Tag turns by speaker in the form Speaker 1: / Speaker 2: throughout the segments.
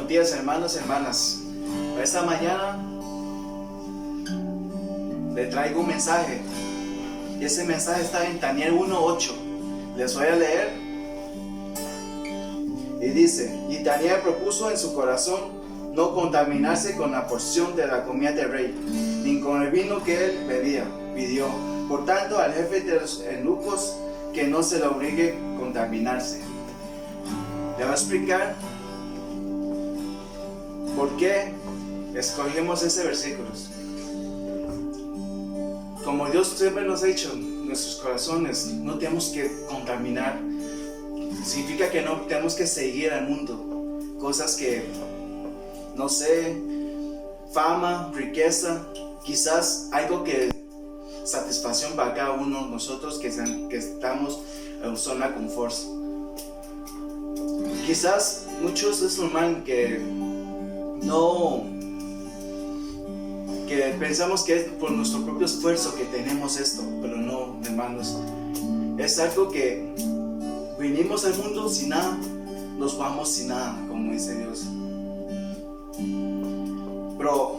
Speaker 1: Buenos días, hermanos y hermanas. Esta mañana le traigo un mensaje. Y ese mensaje está en Daniel 1:8. Les voy a leer. Y dice: y Daniel propuso en su corazón no contaminarse con la porción de la comida del rey, ni con el vino que él pidió. Por tanto, al jefe de los eunucos que no se le obligue a contaminarse. Le voy a explicar por qué escogimos ese versículo. Como Dios siempre nos ha dicho, nuestros corazones no tenemos que contaminar. Significa que no tenemos que seguir al mundo. Cosas que, no sé, fama, riqueza, quizás algo que satisfacción para cada uno de nosotros que estamos en zona de confort. Quizás muchos es normal que pensamos que es por nuestro propio esfuerzo que tenemos esto, pero no, hermanos. Es algo que vinimos al mundo sin nada, nos vamos sin nada, como dice Dios. Pero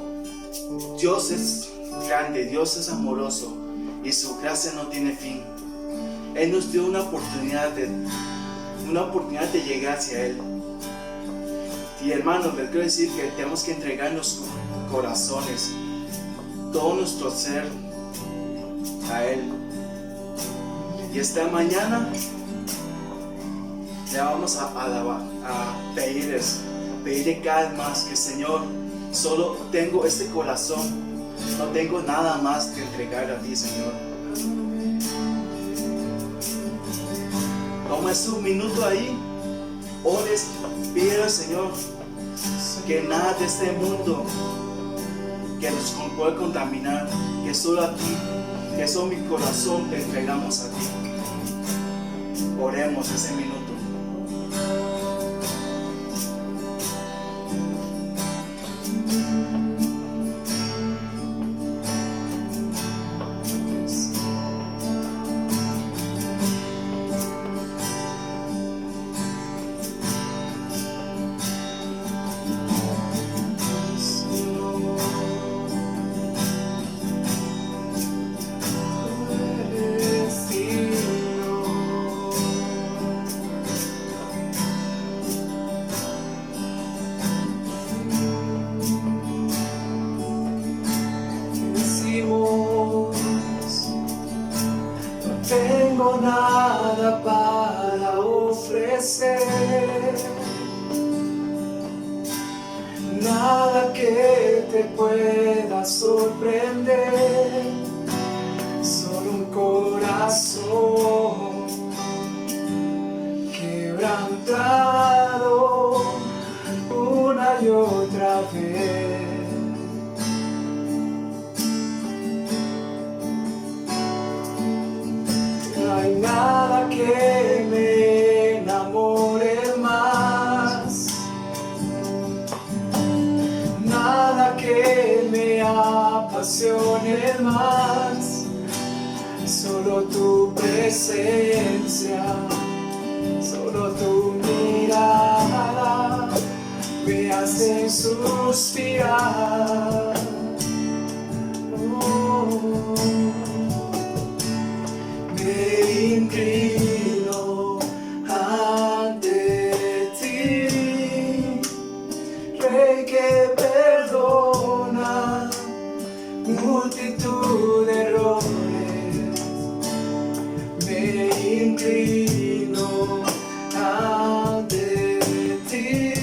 Speaker 1: Dios es grande, Dios es amoroso y su gracia no tiene fin. Él nos dio una oportunidad de llegar hacia Él. Y hermanos, les quiero decir que tenemos que entregar nuestros corazones, todo nuestro ser a Él. Y esta mañana le vamos a pedirle cada vez más que, Señor, solo tengo este corazón, no tengo nada más que entregar a ti, Señor. Toma un minuto ahí, ores, pide al Señor que nada de este mundo que nos puede contaminar, que solo a ti, que solo mi corazón te entregamos a ti. Oremos ese minuto.
Speaker 2: Tengo nada para ofrecer, nada que te pueda sorprender, solo un corazón quebrantado una y otra vez. No hay nada que me enamore más, nada que me apasione más, solo tu presencia, solo tu mirada me hace suspirar. Me inclino ante ti, Rey que perdona multitud de errores. Me inclino ante ti,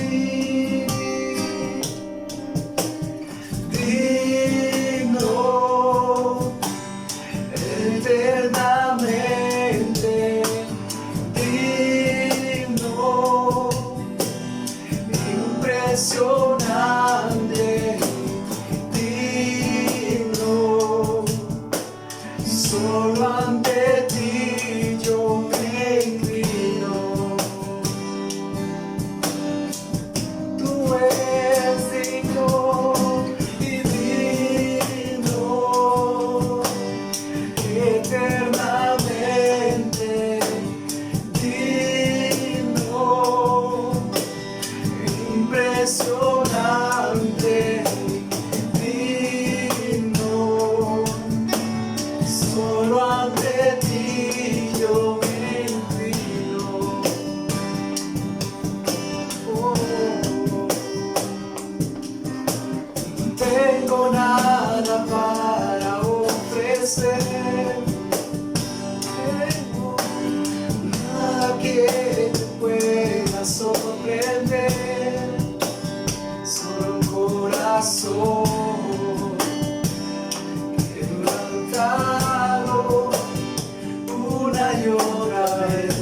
Speaker 2: digno eternamente, digno, impresionante, digno, solo ante ti yo me inclino. Tú eres digno y digno eternamente, digno, impresionante, digno, solo ante ti yo me inclino. Oh, no tengo nada para ofrecer, tengo nada que te pueda sorprender, solo un corazón que levantado una y otra vez.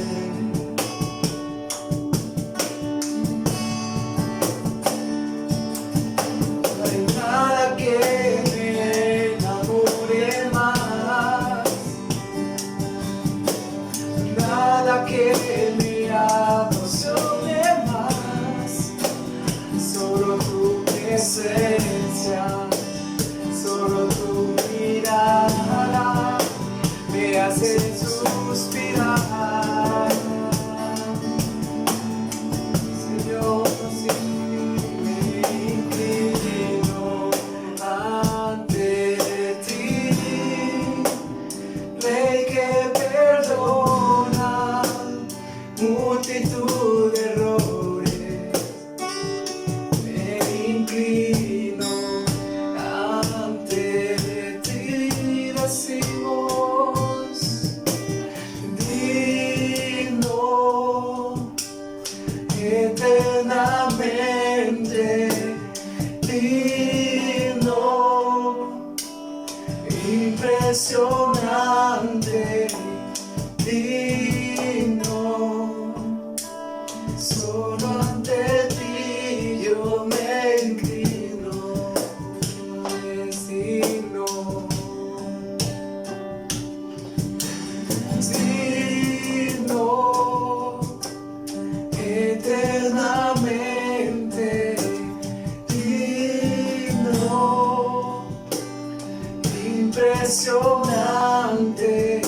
Speaker 2: No hay nada que me enamore más, nada que me apasione más, solo tu presencia, solo tu mirada me hace suspirar. Señor, así me inclino ante ti, Rey que perdona multitud de errores. Me inclino ante ti, decimos, digno, eternamente digno, impresionante, digno, solo ante ti yo me inclino, es digno, digno, eternamente digno, impresionante,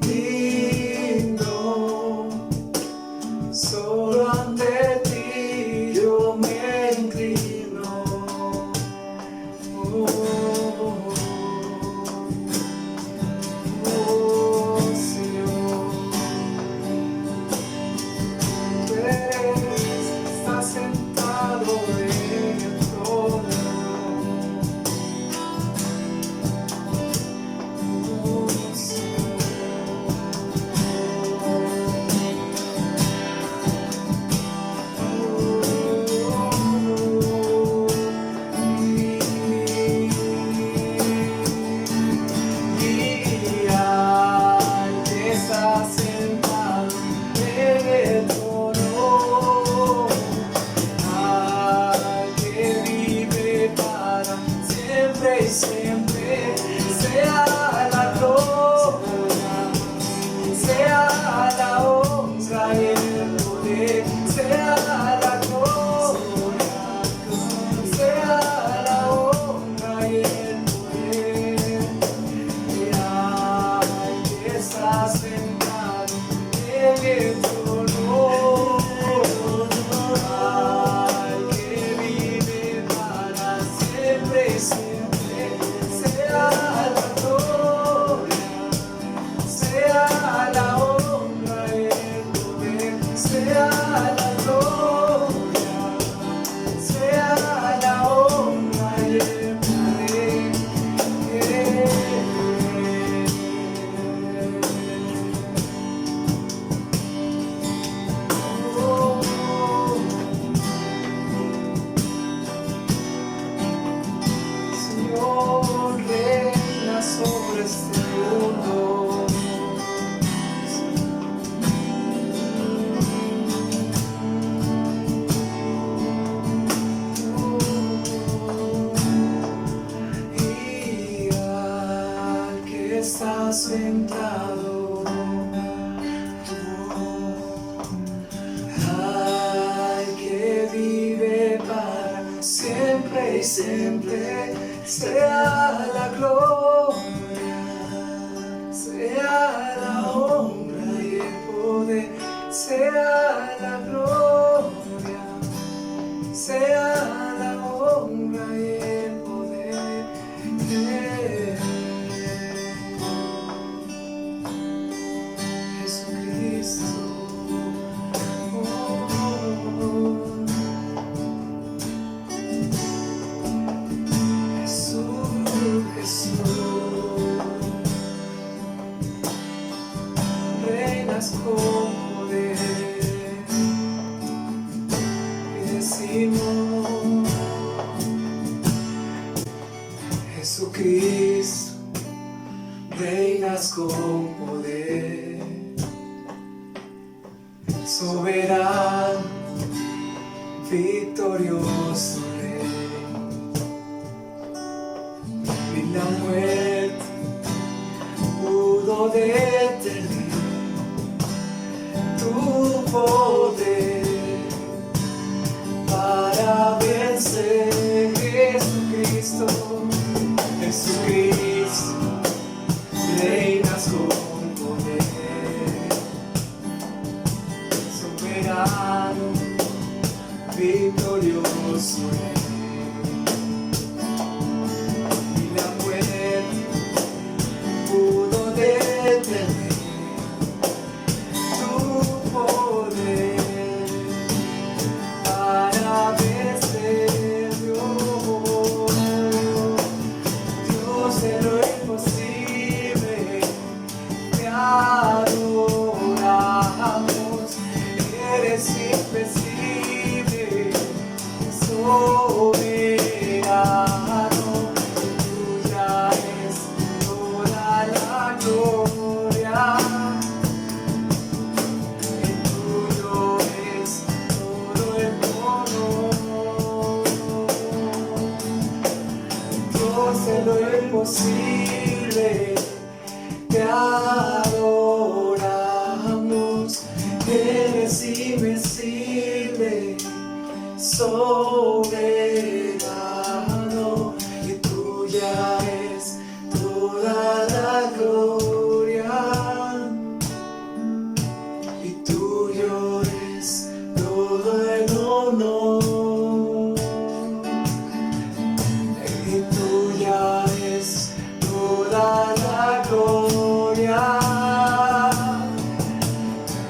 Speaker 2: digno, solo ante ti yo me inclino. Oh, oh, Señor, tú eres, estás sentado en el trono. Oh, Señor. Y al que está sentado en el trono, al que vive para siempre y siempre, sea la gloria, sea la honra y el poder, sea la gloria, sea la honra y el poder, y al que está sentado en el trono, al que vive para siempre y siempre, sea la gloria, sea la honra y el poder, sea la gloria, sea la honra y el poder. Oh, Señor, reina sobre este mundo. Y al que está sentado, al que vive para siempre y siempre, sea la gloria, sea la honra y el poder, sea la gloria, sea la honra y el poder. Jesucristo. Reinas con poder y decimos: Jesucristo, reinas con poder, soberano, victorioso Rey. Ni la muerte pudo detener tu poder para vencer. Jesucristo, Jesucristo, reinas con poder, soberano, victorioso Rey. Y la muerte pudo detener tu poder para vencer. Dios de lo imposible, te adoramos. Eres invencible, soberano. Tuya es toda la gloria, y tuyo es todo el honor. Dios de lo imposible, te adoramos. Eres invencible, soberano, y tuya es toda la gloria, y tuyo es todo el honor, y tuya es toda la gloria,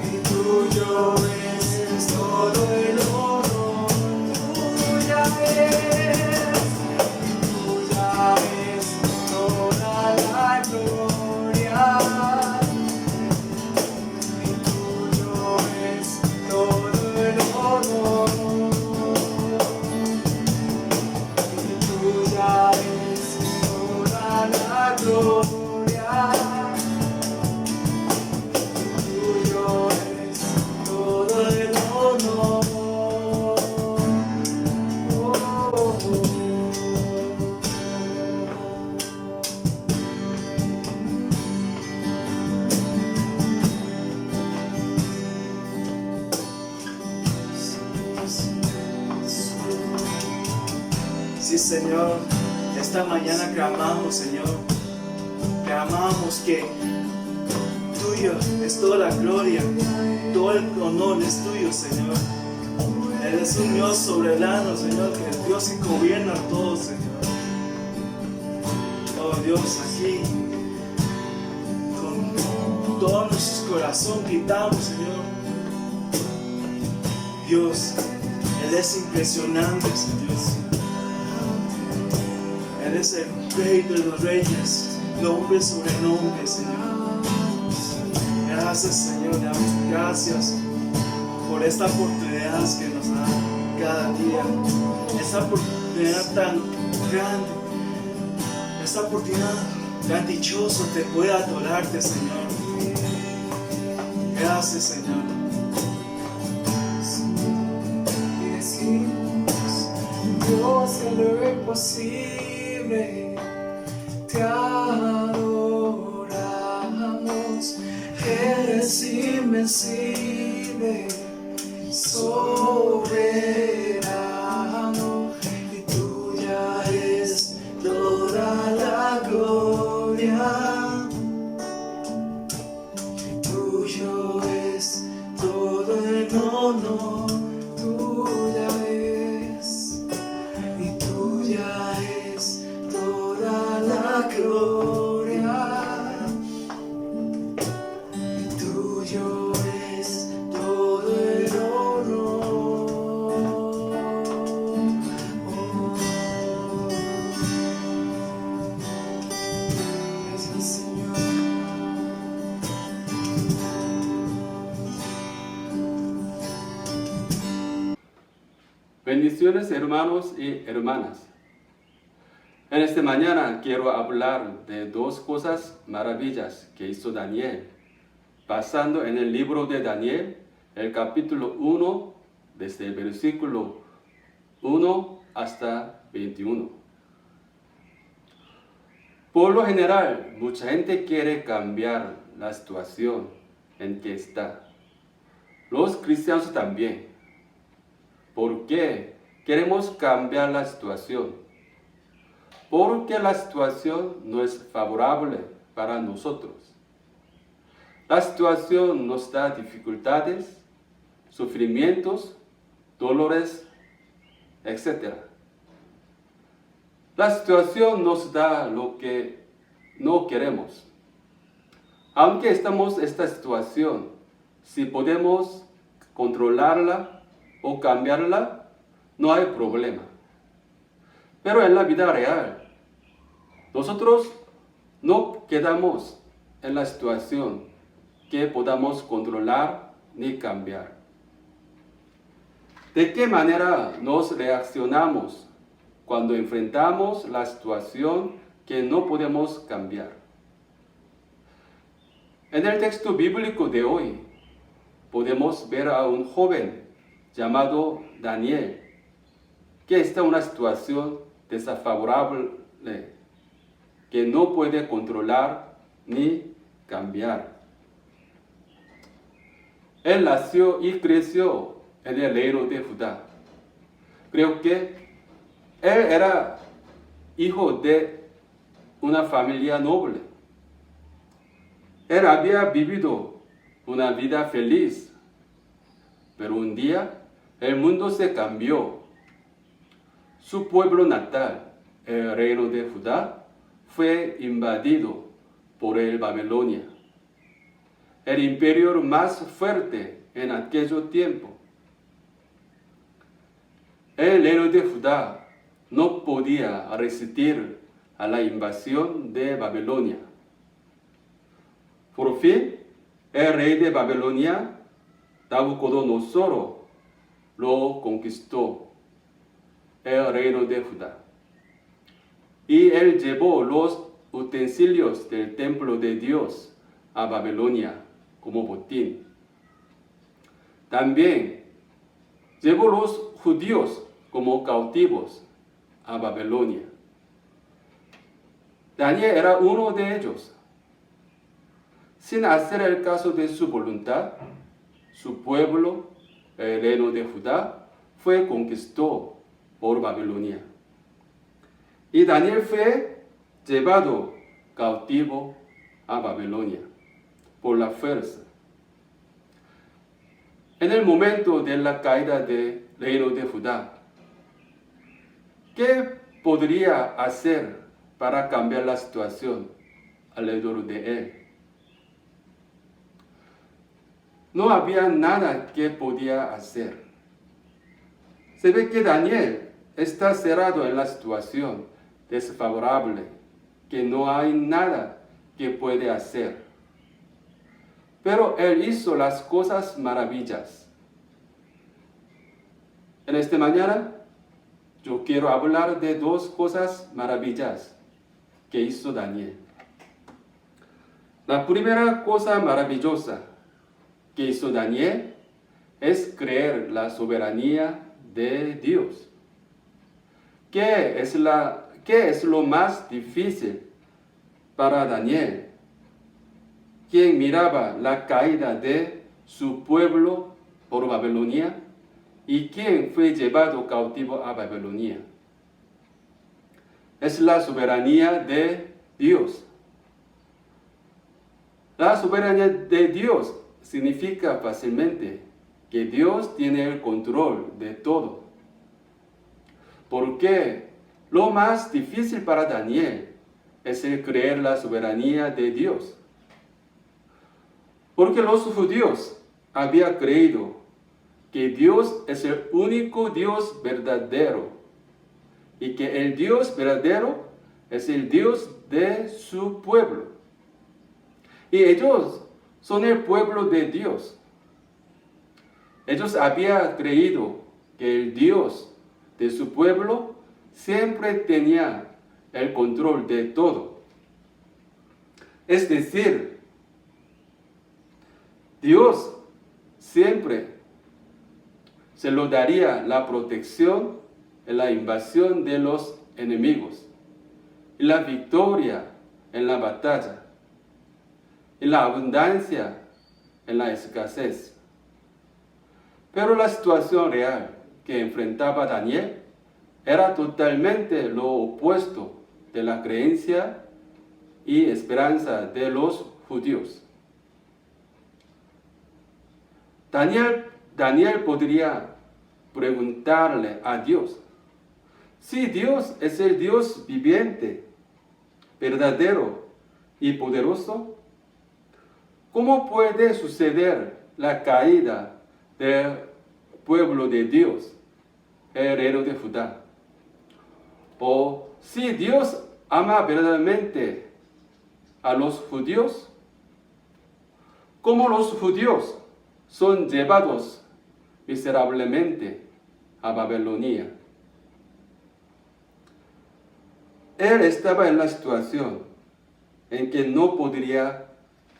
Speaker 2: y tuyo es todo el honor. Tuya es toda la gloria, y tuyo es todo el honor, y tuya es toda la gloria, y tuyo es todo el honor.
Speaker 1: Sí, Señor, esta mañana clamamos, Señor. Clamamos que tuyo es toda la gloria, todo el honor es tuyo, Señor. Eres un Dios soberano, Señor, que es Dios que gobierna todo, Señor. Oh Dios, aquí con todo nuestro corazón gritamos, Señor. Dios, eres impresionante, Señor. Eres el Rey de los Reyes, nombre sobre nombre, Señor. Gracias, Señor, damos gracias por esta oportunidad que nos da cada día, esta oportunidad tan grande, esta oportunidad tan dichosa de poder adorarte, Señor. Gracias, Señor.
Speaker 2: Dios de lo imposible, te adoramos. Eres invencible, soberano, y tuya es toda la gloria, y tuyo es todo el honor. Tuya es
Speaker 3: Bendiciones hermanos y hermanas. En esta mañana quiero hablar de dos cosas maravillas que hizo Daniel, basando en el libro de Daniel, el capítulo 1, desde el versículo 1 hasta 21. Por lo general, mucha gente quiere cambiar la situación en que está. Los cristianos también. ¿Por qué queremos cambiar la situación? Porque la situación no es favorable para nosotros. La situación nos da dificultades, sufrimientos, dolores, etc. La situación nos da lo que no queremos. Aunque estamos en esta situación, si podemos controlarla o cambiarla, no hay problema. Pero en la vida real, nosotros no quedamos en la situación que podamos controlar ni cambiar. ¿De qué manera nos reaccionamos cuando enfrentamos la situación que no podemos cambiar? En el texto bíblico de hoy, podemos ver a un joven llamado Daniel, que está en una situación desfavorable que no puede controlar ni cambiar. Él nació y creció en el reino de Judá. Creo que él era hijo de una familia noble. Él había vivido una vida feliz, pero un día el mundo se cambió. Su pueblo natal, el reino de Judá, fue invadido por el Babilonia, el imperio más fuerte en aquel tiempo. El reino de Judá no podía resistir a la invasión de Babilonia. Por fin, el rey de Babilonia, Nabucodonosor, lo conquistó, el reino de Judá. Y él llevó los utensilios del templo de Dios a Babilonia como botín. También llevó los judíos como cautivos a Babilonia. Daniel era uno de ellos. Sin hacer el caso de su voluntad, su pueblo, el reino de Judá, fue conquistado por Babilonia. Y Daniel fue llevado cautivo a Babilonia por la fuerza. En el momento de la caída del reino de Judá, ¿qué podría hacer para cambiar la situación alrededor de él? No había nada que podía hacer. Se ve que Daniel está cerrado en la situación desfavorable, que no hay nada que puede hacer. Pero él hizo las cosas maravillosas. En esta mañana, yo quiero hablar de dos cosas maravillosas que hizo Daniel. La primera cosa maravillosa que hizo Daniel es creer la soberanía de Dios. ¿Qué es lo más difícil para Daniel, quien miraba la caída de su pueblo por Babilonia y quien fue llevado cautivo a Babilonia? Es la soberanía de Dios. La soberanía de Dios significa fácilmente que Dios tiene el control de todo. Porque lo más difícil para Daniel es el creer la soberanía de Dios. Porque los judíos habían creído que Dios es el único Dios verdadero y que el Dios verdadero es el Dios de su pueblo. Y ellos son el pueblo de Dios. Ellos habían creído que el Dios de su pueblo siempre tenía el control de todo. Es decir, Dios siempre se lo daría la protección en la invasión de los enemigos y la victoria en la batalla y la abundancia en la escasez. Pero la situación real que enfrentaba Daniel era totalmente lo opuesto de la creencia y esperanza de los judíos. Daniel podría preguntarle a Dios: si Dios es el Dios viviente, verdadero y poderoso, ¿cómo puede suceder la caída del pueblo de Dios, el reino de Judá? O si Dios ama verdaderamente a los judíos, ¿cómo los judíos son llevados miserablemente a Babilonia? Él estaba en la situación en que no podría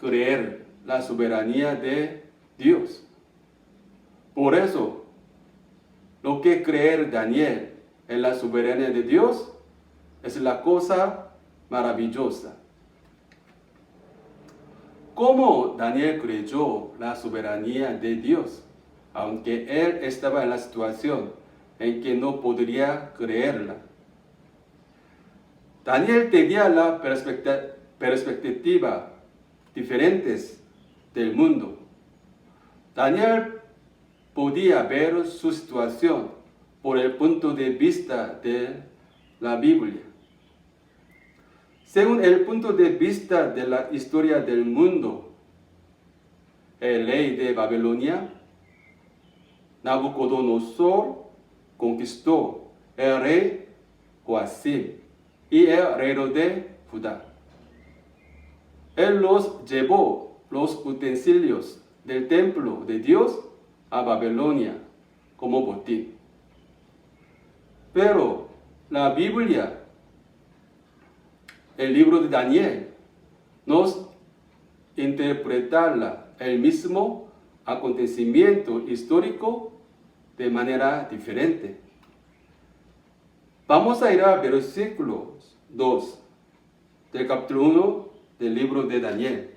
Speaker 3: creer la soberanía de Dios. Por eso, lo que creer Daniel en la soberanía de Dios es la cosa maravillosa. ¿Cómo Daniel creyó la soberanía de Dios, aunque él estaba en la situación en que no podría creerla? Daniel tenía la perspectiva diferentes del mundo. Daniel podía ver su situación por el punto de vista de la Biblia. Según el punto de vista de la historia del mundo, el rey de Babilonia, Nabucodonosor, conquistó el rey Joacim y el reino de Judá. Él los llevó los utensilios del templo de Dios a Babilonia como botín. Pero la Biblia, el libro de Daniel, nos interpreta el mismo acontecimiento histórico de manera diferente. Vamos a ir al versículo 2 del capítulo 1 del libro de Daniel.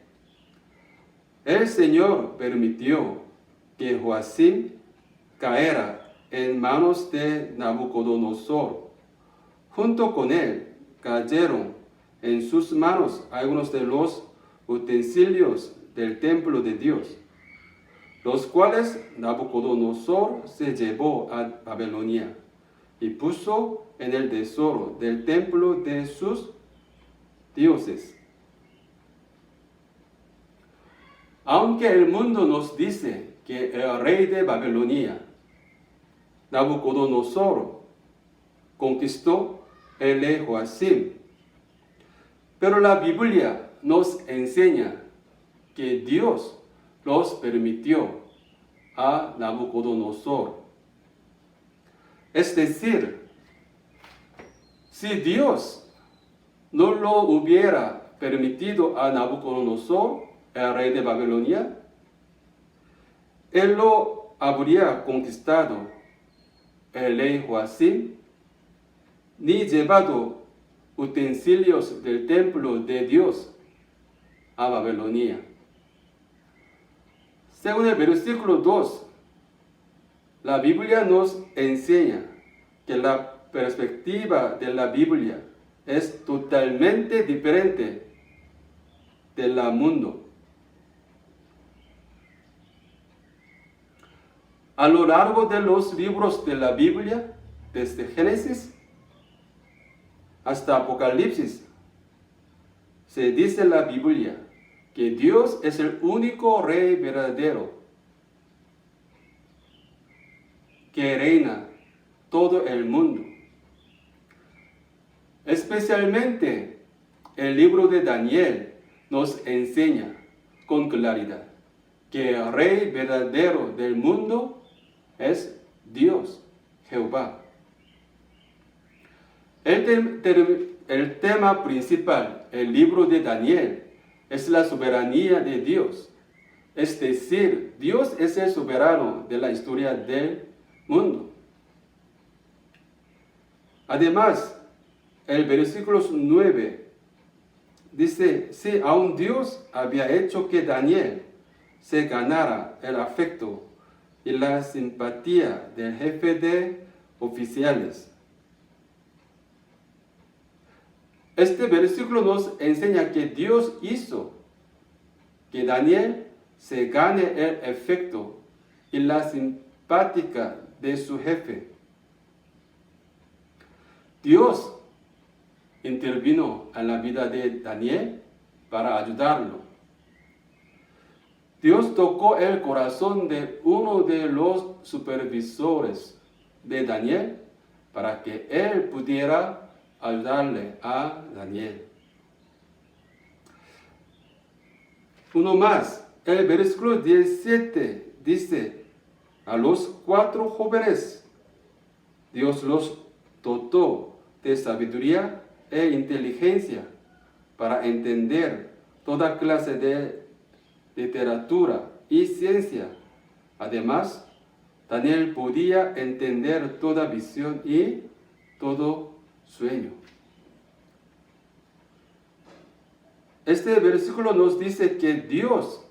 Speaker 3: El Señor permitió que Joacim cayera en manos de Nabucodonosor. Junto con él cayeron en sus manos algunos de los utensilios del templo de Dios, los cuales Nabucodonosor se llevó a Babilonia y puso en el tesoro del templo de sus dioses. Aunque el mundo nos dice que el rey de Babilonia, Nabucodonosor, conquistó el rey Joacim, pero la Biblia nos enseña que Dios los permitió a Nabucodonosor. Es decir, si Dios no lo hubiera permitido a Nabucodonosor, el rey de Babilonia, él lo habría conquistado el rey Joacim, ni llevado utensilios del templo de Dios a Babilonia. Según el versículo 2, la Biblia nos enseña que la perspectiva de la Biblia es totalmente diferente del mundo. A lo largo de los libros de la Biblia, desde Génesis hasta Apocalipsis, se dice en la Biblia que Dios es el único rey verdadero que reina todo el mundo. Especialmente el libro de Daniel nos enseña con claridad que el rey verdadero del mundo es Dios, Jehová. El tema principal, el libro de Daniel, es la soberanía de Dios. Es decir, Dios es el soberano de la historia del mundo. Además, el versículo 9 dice, si aún Dios había hecho que Daniel se ganara el afecto y la simpatía del jefe de oficiales. Este versículo nos enseña que Dios hizo que Daniel se gane el afecto y la simpatía de su jefe. Dios intervino en la vida de Daniel para ayudarlo. Dios tocó el corazón de uno de los supervisores de Daniel para que él pudiera ayudarle a Daniel. Uno más, el versículo 17 dice, a los 4 jóvenes Dios los dotó de sabiduría e inteligencia para entender toda clase de literatura y ciencia. Además, Daniel podía entender toda visión y todo sueño. Este versículo nos dice que Dios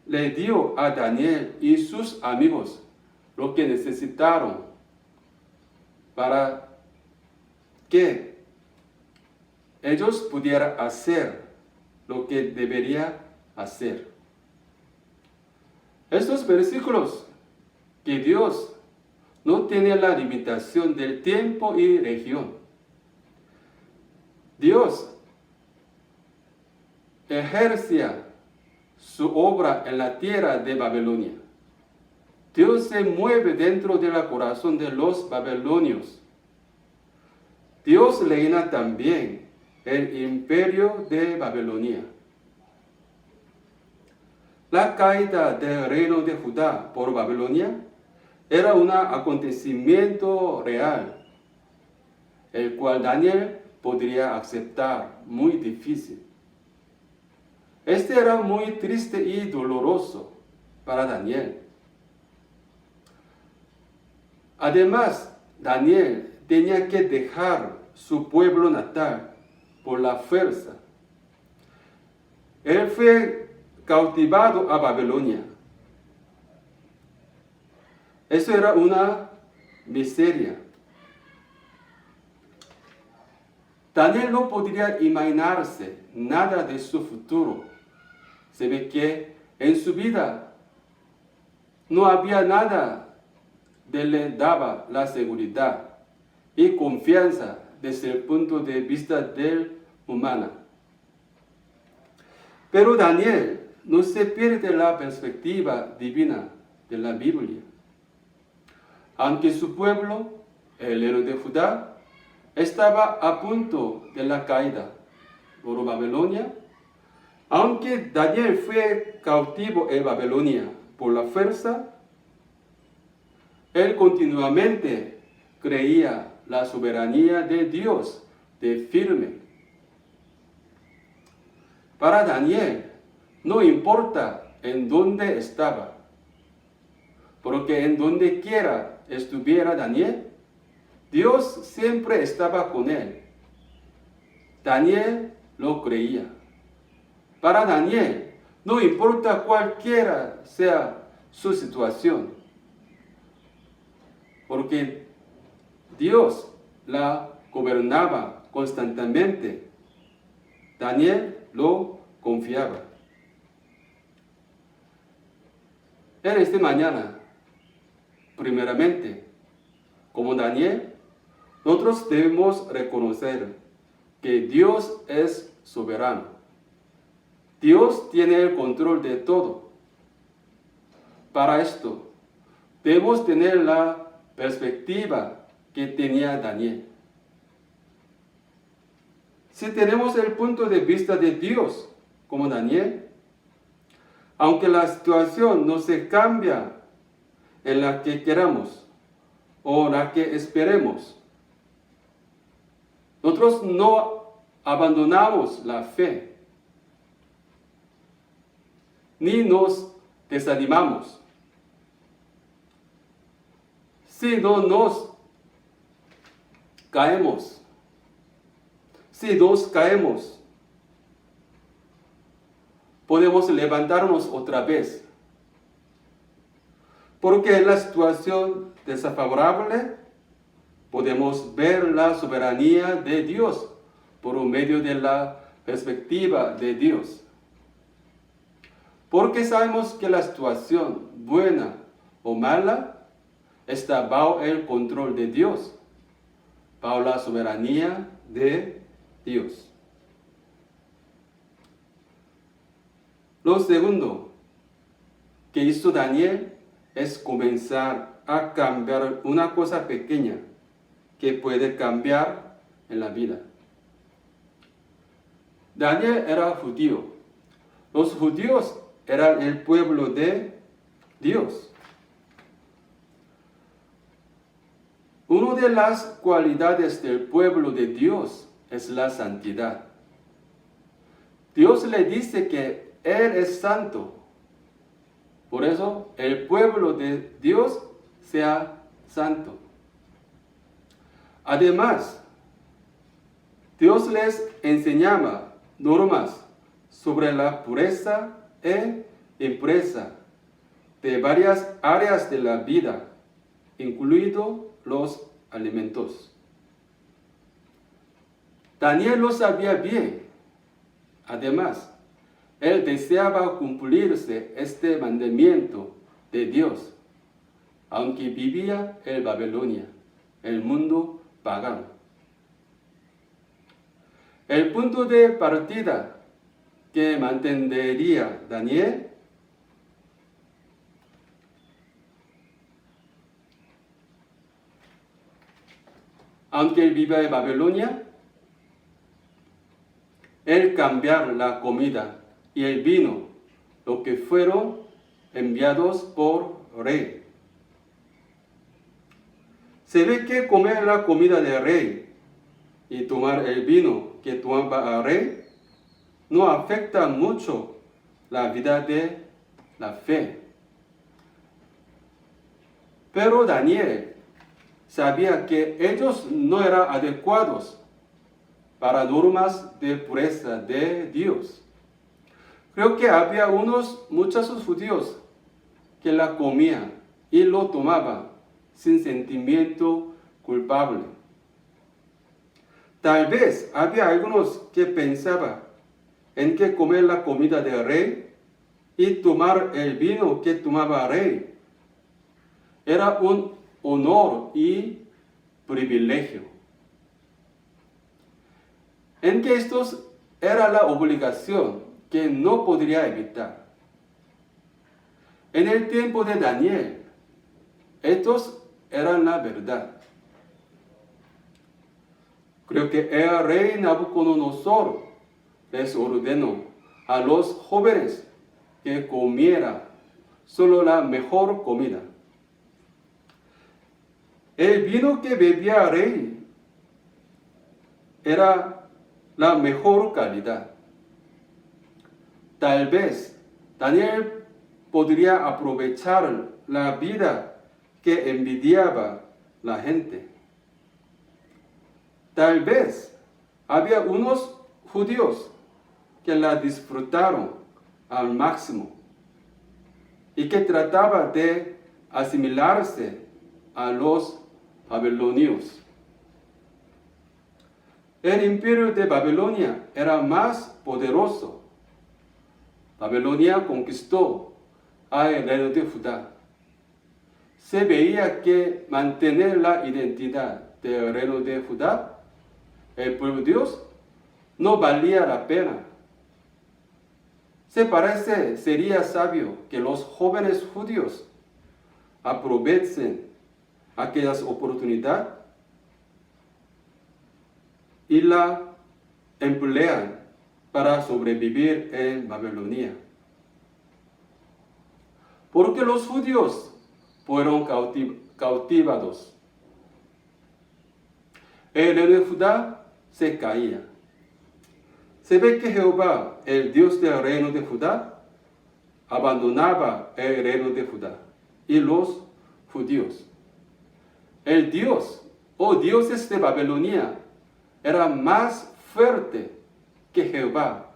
Speaker 3: le dio a Daniel y sus amigos lo que necesitaron para que ellos pudieran hacer lo que debería hacer. Estos versículos que Dios no tiene la limitación del tiempo y región. Dios ejercía su obra en la tierra de Babilonia. Dios se mueve dentro del corazón de los babilonios. Dios reina también el imperio de Babilonia. La caída del reino de Judá por Babilonia era un acontecimiento real, el cual Daniel podría aceptar muy difícil. Este era muy triste y doloroso para Daniel. Además, Daniel tenía que dejar su pueblo natal por la fuerza. Él fue cautivado a Babilonia. Eso era una miseria. Daniel no podría imaginarse nada de su futuro. Se ve que en su vida no había nada que le daba la seguridad y confianza desde el punto de vista del humano. Pero Daniel no se pierde la perspectiva divina de la Biblia. Aunque su pueblo, el reino de Judá, estaba a punto de la caída por Babilonia, aunque Daniel fue cautivo en Babilonia por la fuerza, él continuamente creía la soberanía de Dios de firme. Para Daniel, no importa en dónde estaba, porque en donde quiera estuviera Daniel, Dios siempre estaba con él. Daniel lo creía. Para Daniel, no importa cualquiera sea su situación, porque Dios la gobernaba constantemente. Daniel lo confiaba. En esta mañana, primeramente, como Daniel, nosotros debemos reconocer que Dios es soberano. Dios tiene el control de todo. Para esto, debemos tener la perspectiva que tenía Daniel. Si tenemos el punto de vista de Dios, como Daniel, aunque la situación no se cambia en la que queramos o la que esperemos, nosotros no abandonamos la fe, ni nos desanimamos. Si no nos caemos, podemos levantarnos otra vez. Porque en la situación desfavorable podemos ver la soberanía de Dios por medio de la perspectiva de Dios. Porque sabemos que la situación, buena o mala, está bajo el control de Dios, bajo la soberanía de Dios. Lo segundo que hizo Daniel es comenzar a cambiar una cosa pequeña que puede cambiar en la vida. Daniel era judío. Los judíos eran el pueblo de Dios. Una de las cualidades del pueblo de Dios es la santidad. Dios le dice que Él es santo. Por eso el pueblo de Dios sea santo. Además, Dios les enseñaba normas sobre la pureza e impureza de varias áreas de la vida, incluidos los alimentos. Daniel lo sabía bien. Además, él deseaba cumplirse este mandamiento de Dios, aunque vivía en Babilonia, el mundo pagano. El punto de partida que mantendría Daniel aunque él vivía en Babilonia, el cambiar la comida y el vino, lo que fueron enviados por rey. Se ve que comer la comida del rey y tomar el vino que tomaba el rey no afecta mucho la vida de la fe. Pero Daniel sabía que ellos no eran adecuados para normas de pureza de Dios. Creo que había muchos judíos que la comían y lo tomaban sin sentimiento culpable. Tal vez había algunos que pensaban en que comer la comida del rey y tomar el vino que tomaba el rey era un honor y privilegio. En que estos era la obligación que no podría evitar. En el tiempo de Daniel, estos eran la verdad. Creo que el rey Nabucodonosor les ordenó a los jóvenes que comieran solo la mejor comida. El vino que bebía el rey era la mejor calidad. Tal vez Daniel podría aprovechar la vida que envidiaba la gente. Tal vez había unos judíos que la disfrutaron al máximo y que trataban de asimilarse a los babilonios. El imperio de Babilonia era más poderoso. Babilonia conquistó al reino de Judá. Se veía que mantener la identidad del reino de Judá, el pueblo de Dios, no valía la pena. Sería sabio que los jóvenes judíos aprovechen aquellas oportunidades y la emplean para sobrevivir en Babilonia. Porque los judíos fueron cautivados. El rey de Judá se caía. Se ve que Jehová, el Dios del reino de Judá, abandonaba el reino de Judá y los judíos. El Dios o dioses de Babilonia era más fuerte que Jehová,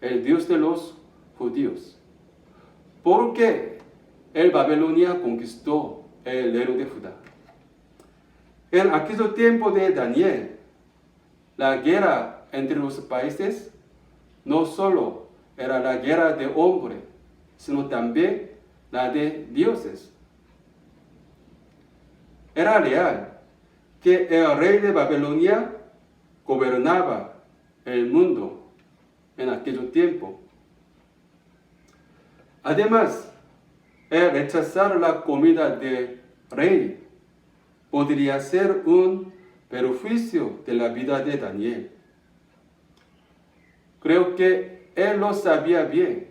Speaker 3: el Dios de los judíos, porque el Babilonia conquistó el reino de Judá. En aquel tiempo de Daniel, la guerra entre los países no solo era la guerra de hombres, sino también la de dioses. Era real que el rey de Babilonia gobernaba el mundo en aquel tiempo. Además, el rechazar la comida del rey podría ser un perjuicio de la vida de Daniel. Creo que él lo sabía bien.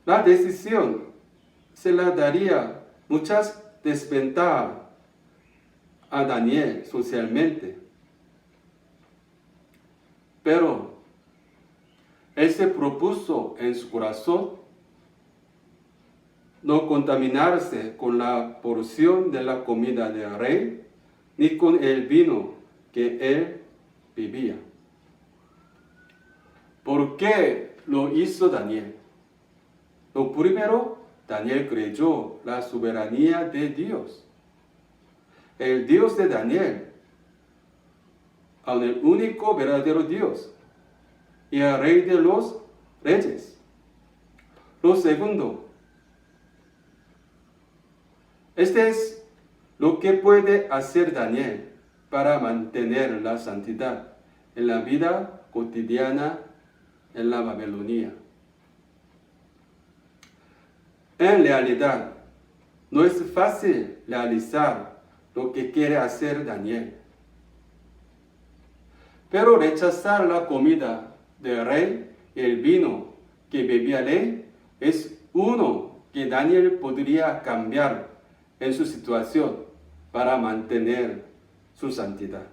Speaker 3: La decisión se la daría muchas desventajas a Daniel socialmente. Pero él se propuso en su corazón no contaminarse con la porción de la comida del rey, ni con el vino que él bebía. ¿Por qué lo hizo Daniel? Lo primero, Daniel creyó la soberanía de Dios. El Dios de Daniel, aun el único verdadero Dios, y el Rey de los reyes. Lo segundo, este es lo que puede hacer Daniel para mantener la santidad en la vida cotidiana en la Babilonia. En realidad, no es fácil realizar lo que quiere hacer Daniel. Pero rechazar la comida del rey y el vino que bebía el rey es uno que Daniel podría cambiar en su situación para mantener su santidad.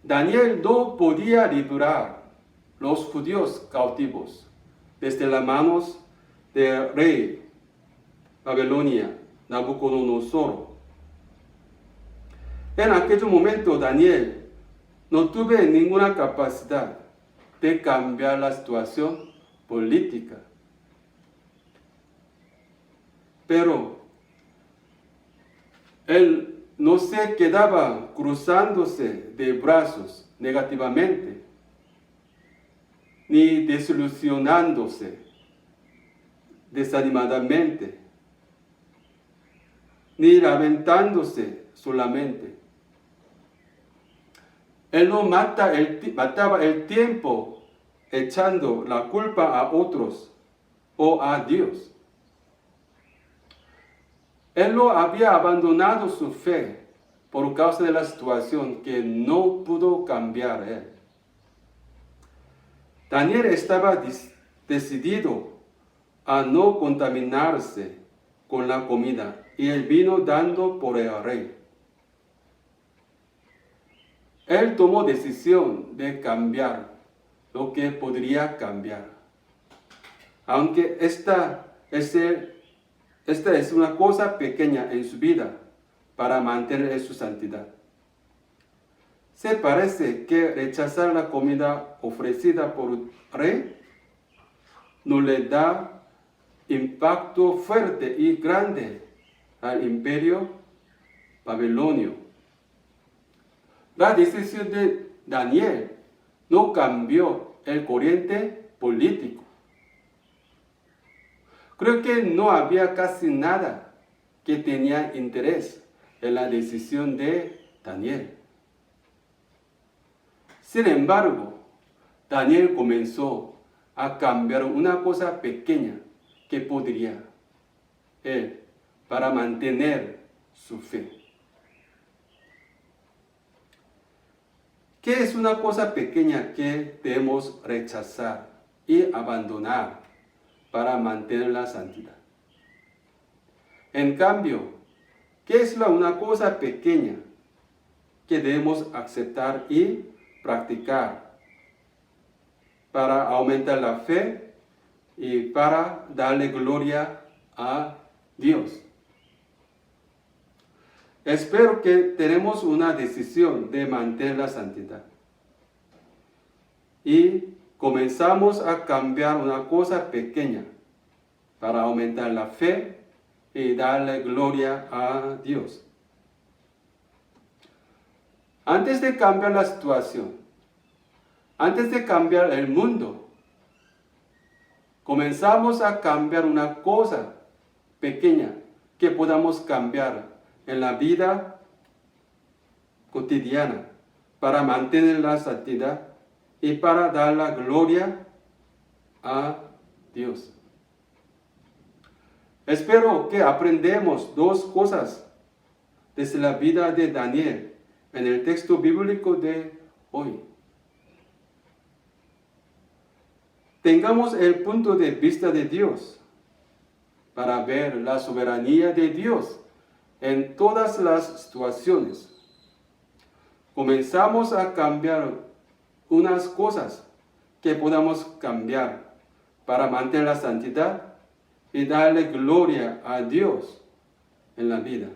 Speaker 3: Daniel no podía librar los judíos cautivos desde las manos del rey Babilonia, Nabucodonosor. En aquel momento Daniel no tuvo ninguna capacidad de cambiar la situación política. Pero él no se quedaba cruzándose de brazos negativamente, ni desilusionándose desanimadamente, ni lamentándose solamente. Él no mataba el tiempo echando la culpa a otros o a Dios. Él no había abandonado su fe por causa de la situación que no pudo cambiar él. Daniel estaba decidido a no contaminarse con la comida y el vino dado por el rey. Él tomó decisión de cambiar lo que podría cambiar. Aunque esta es una cosa pequeña en su vida para mantener su santidad. Se parece que rechazar la comida ofrecida por el rey no le da impacto fuerte y grande al imperio babilonio. La decisión de Daniel no cambió el corriente político. Creo que no había casi nada que tenía interés en la decisión de Daniel. Sin embargo, Daniel comenzó a cambiar una cosa pequeña que podría él para mantener su fe. ¿Qué es una cosa pequeña que debemos rechazar y abandonar para mantener la santidad? En cambio, ¿qué es una cosa pequeña que debemos aceptar y practicar para aumentar la fe y para darle gloria a Dios. Espero que tenemos una decisión de mantener la santidad. Y comenzamos a cambiar una cosa pequeña para aumentar la fe y darle gloria a Dios. Antes de cambiar la situación, antes de cambiar el mundo, comenzamos a cambiar una cosa pequeña que podamos cambiar en la vida cotidiana para mantener la santidad y para dar la gloria a Dios. Espero que aprendamos dos cosas desde la vida de Daniel en el texto bíblico de hoy. Tengamos el punto de vista de Dios para ver la soberanía de Dios en todas las situaciones. Comenzamos a cambiar unas cosas que podamos cambiar para mantener la santidad y darle gloria a Dios en la vida.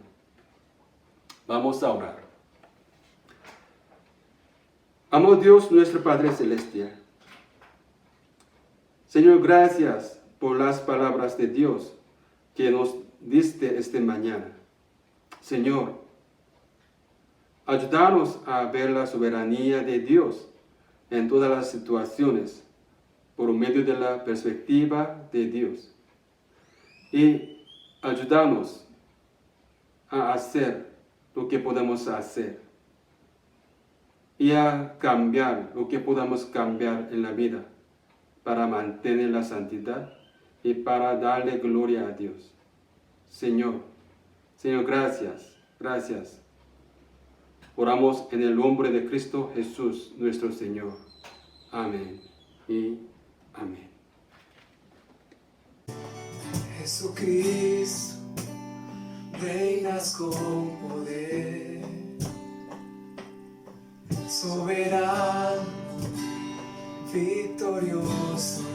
Speaker 3: Vamos a orar. Amo Dios, nuestro Padre Celestial. Señor, gracias por las palabras de Dios que nos diste esta mañana. Señor, ayúdanos a ver la soberanía de Dios en todas las situaciones por medio de la perspectiva de Dios. Y ayúdanos a hacer lo que podamos hacer y a cambiar lo que podamos cambiar en la vida para mantener la santidad y para darle gloria a Dios. Señor, gracias. Oramos en el nombre de Cristo Jesús, nuestro Señor. Amén y amén.
Speaker 2: Jesucristo, reinas con poder, soberano, victorioso.